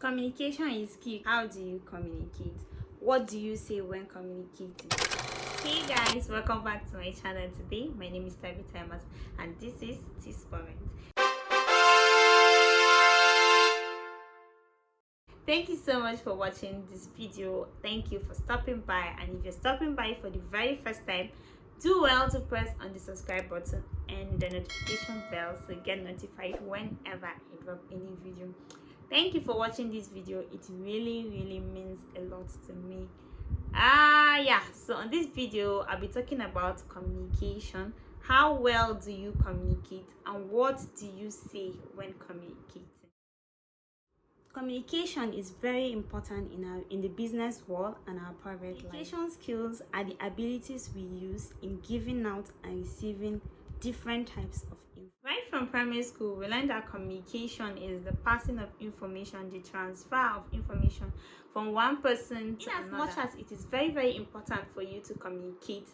Communication is key. How do you communicate? What do you say when communicating? Hey guys, welcome back to my channel today. My name is Tabitha Emas and this is Tis Point. Thank you so much for watching this video. Thank you for stopping by, and if you're stopping by for the very first time, do well to press on the subscribe button and the notification bell so you get notified whenever I drop any video. Thank you for watching this video. It really means a lot to me. So on this video I'll be talking about communication. How well do you communicate and what do you say when communicating? Communication is very important in the business world and our private life. Communication skills are the abilities we use in giving out and receiving different types of information. Right from primary school, we learned that communication is the passing of information, the transfer of information from one person to another. As much as it is very important for you to communicate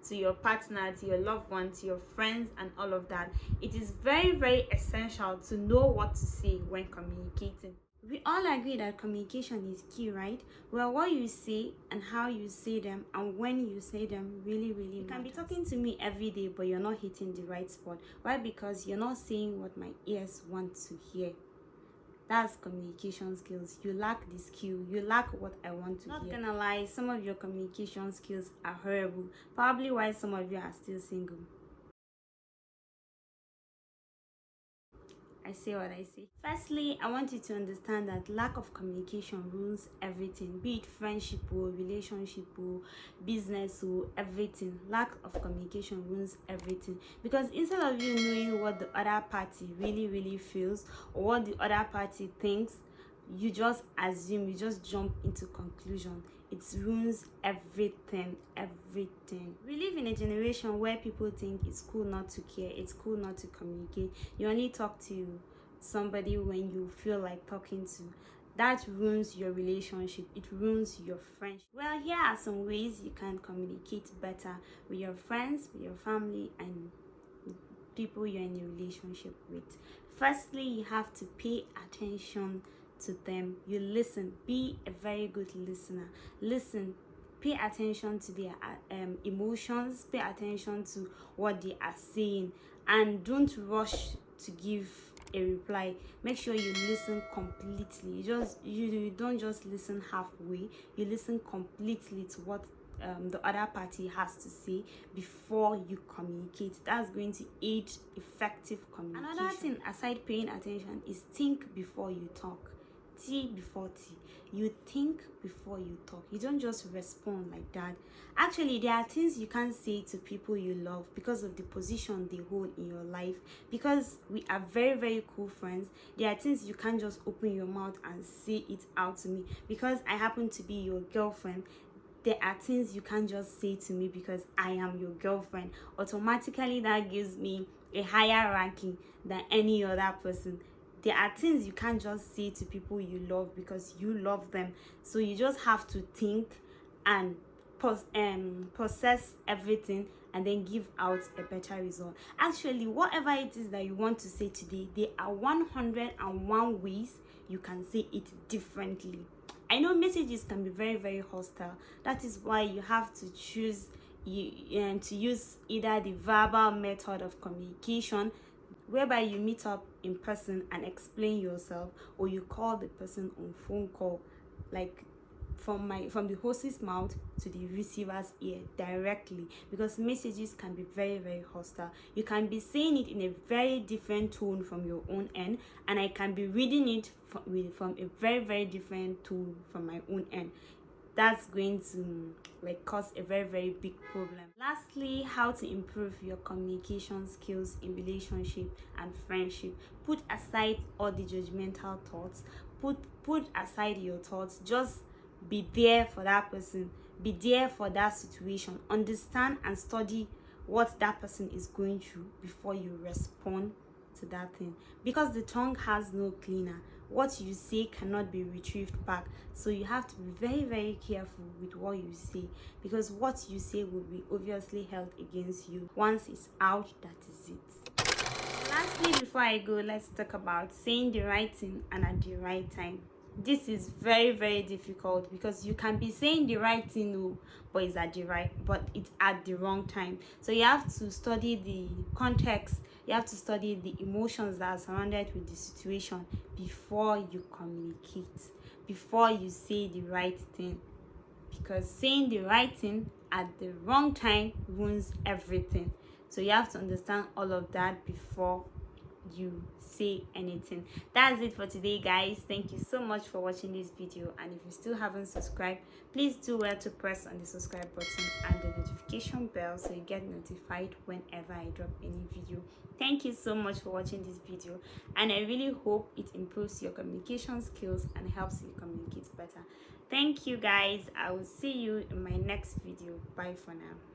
to your partner, to your loved one, to your friends and all of that, it is very essential to know what to say when communicating. We all agree that communication is key, right? Well, what you say and how you say them and when you say them really matters. You can be talking to me every day, but you're not hitting the right spot. Why? Because you're not saying what my ears want to hear. That's communication skills. You lack the skill. You lack what I want to hear. Not gonna lie, some of your communication skills are horrible. Probably why some of you are still single. I say what I say. Firstly, I want you to understand that lack of communication ruins everything, be it friendship or relationship or business or everything. Lack of communication ruins everything, because instead of you knowing what the other party really feels or what the other party thinks, you just assume, you just jump into conclusion. It ruins everything. We live in a generation where people think it's cool not to care, it's cool not to communicate. You only talk to somebody when you feel like talking to. That ruins your relationship, it ruins your friendship. Well, here are some ways you can communicate better with your friends, with your family, and people you're in a relationship with. Firstly, you have to pay attention to them. You listen. Be a very good listener. Listen. Pay attention to their emotions. Pay attention to what they are saying, and don't rush to give a reply. Make sure you listen completely. You don't just listen halfway. You listen completely to what the other party has to say before you communicate. That's going to aid effective communication. Another thing aside paying attention is think before you talk. T before T. You think before you talk. You don't just respond like that. Actually, there are things you can't say to people you love because of the position they hold in your life. Because we are very cool friends, there are things you can't just open your mouth and say it out to me. Because I happen to be your girlfriend, there are things you can't just say to me because I am your girlfriend. Automatically, that gives me a higher ranking than any other person. There are things you can't just say to people you love because you love them. So you just have to think and process everything and then give out a better result. Actually, whatever it is that you want to say today, there are 101 ways you can say it differently. I know messages can be very hostile. That is why you have to choose to use either the verbal method of communication, whereby you meet up in person and explain yourself, or you call the person on phone call, like from the host's mouth to the receiver's ear directly, because messages can be very hostile. You can be saying it in a very different tone from your own end, and I can be reading it from a very different tone from my own end. That's going to cause a very big problem. Lastly, how to improve your communication skills in relationship and friendship. Put aside all the judgmental thoughts. Put aside your thoughts. Just be there for that person. Be there for that situation. Understand and study what that person is going through before you respond to that thing, because the tongue has no cleaner. What you say cannot be retrieved back, so you have to be very careful with what you say, because what you say will be obviously held against you. Once it's out, that is it. Lastly, before I go, let's talk about saying the right thing and at the right time. This is very, very difficult because you can be saying the right thing, oh, but it's at the wrong time. So you have to study the context, you have to study the emotions that are surrounded with the situation before you communicate, before you say the right thing, because saying the right thing at the wrong time ruins everything. So you have to understand all of that before you say anything. That's it for today, guys. Thank you so much for watching this video, and if you still haven't subscribed, please do well to press on the subscribe button and the notification bell so you get notified whenever I drop any video. Thank you so much for watching this video, and I really hope it improves your communication skills and helps you communicate better. Thank you, guys. I will see you in my next video. Bye for now.